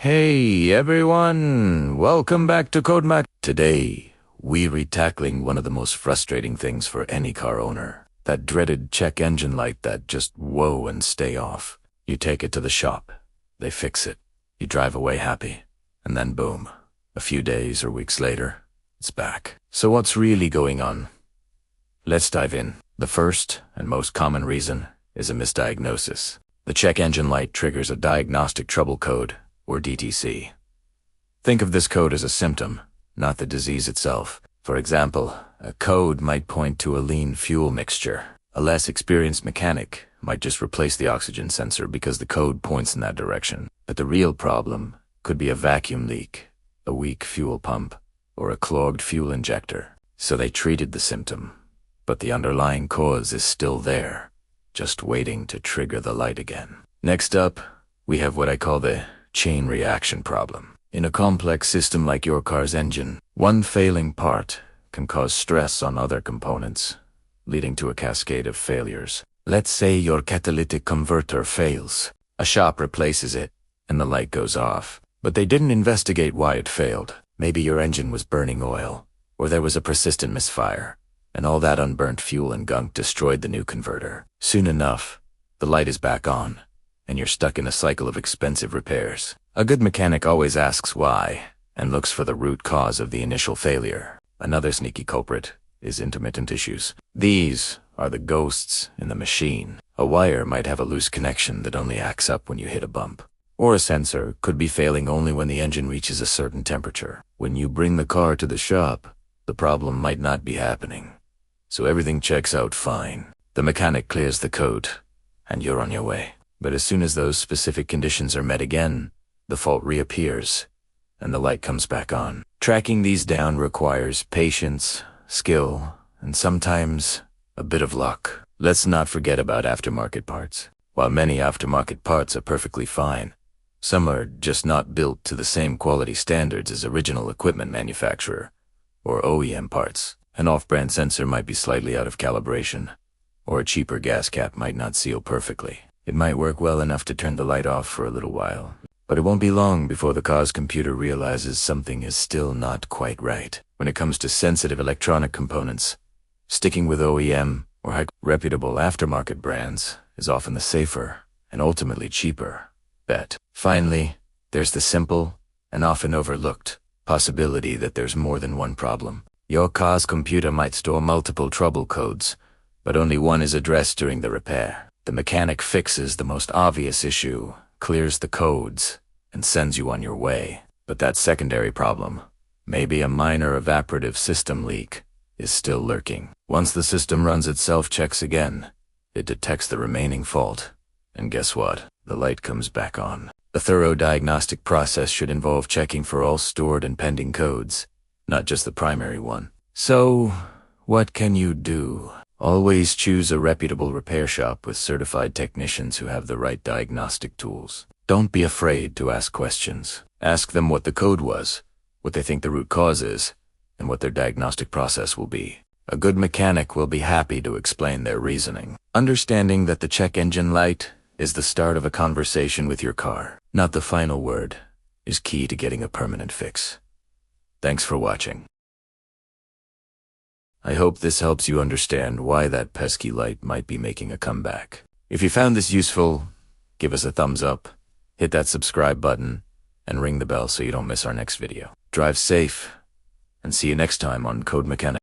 Hey everyone, welcome back to CodeMechanic. Today, we're tackling one of the most frustrating things for any car owner. That dreaded check engine light that just whoa and stay off. You take it to the shop, they fix it, you drive away happy, and then boom, a few days or weeks later, it's back. So what's really going on? Let's dive in. The first and most common reason is a misdiagnosis. The check engine light triggers a diagnostic trouble code, or DTC. Think of this code as a symptom, not the disease itself. For example, a code might point to a lean fuel mixture. A less experienced mechanic might just replace the oxygen sensor because the code points in that direction. But the real problem could be a vacuum leak, a weak fuel pump, or a clogged fuel injector. So they treated the symptom, but the underlying cause is still there, just waiting to trigger the light again. Next up, we have what I call the chain reaction problem. In a complex system like your car's engine, one failing part can cause stress on other components, leading to a cascade of failures. Let's say your catalytic converter fails. A shop replaces it, and the light goes off. But they didn't investigate why it failed. Maybe your engine was burning oil, or there was a persistent misfire, and all that unburnt fuel and gunk destroyed the new converter. Soon enough, the light is back on, and you're stuck in a cycle of expensive repairs. A good mechanic always asks why, and looks for the root cause of the initial failure. Another sneaky culprit is intermittent issues. These are the ghosts in the machine. A wire might have a loose connection that only acts up when you hit a bump. Or a sensor could be failing only when the engine reaches a certain temperature. When you bring the car to the shop, the problem might not be happening. So everything checks out fine. The mechanic clears the code, and you're on your way. But as soon as those specific conditions are met again, the fault reappears, and the light comes back on. Tracking these down requires patience, skill, and sometimes a bit of luck. Let's not forget about aftermarket parts. While many aftermarket parts are perfectly fine, some are just not built to the same quality standards as original equipment manufacturer, or OEM parts. An off-brand sensor might be slightly out of calibration, or a cheaper gas cap might not seal perfectly. It might work well enough to turn the light off for a little while, but it won't be long before the car's computer realizes something is still not quite right. When it comes to sensitive electronic components, sticking with OEM or reputable aftermarket brands is often the safer and ultimately cheaper bet. Finally, there's the simple and often overlooked possibility that there's more than one problem. Your car's computer might store multiple trouble codes, but only one is addressed during the repair. The mechanic fixes the most obvious issue, clears the codes, and sends you on your way. But that secondary problem, maybe a minor evaporative system leak, is still lurking. Once the system runs its self-checks again, it detects the remaining fault. And guess what? The light comes back on. A thorough diagnostic process should involve checking for all stored and pending codes, not just the primary one. So, what can you do? Always choose a reputable repair shop with certified technicians who have the right diagnostic tools. Don't be afraid to ask questions. Ask them what the code was, what they think the root cause is, and what their diagnostic process will be. A good mechanic will be happy to explain their reasoning. Understanding that the check engine light is the start of a conversation with your car, not the final word, is key to getting a permanent fix. Thanks for watching. I hope this helps you understand why that pesky light might be making a comeback. If you found this useful, give us a thumbs up, hit that subscribe button, and ring the bell so you don't miss our next video. Drive safe, and see you next time on CodeMechanic.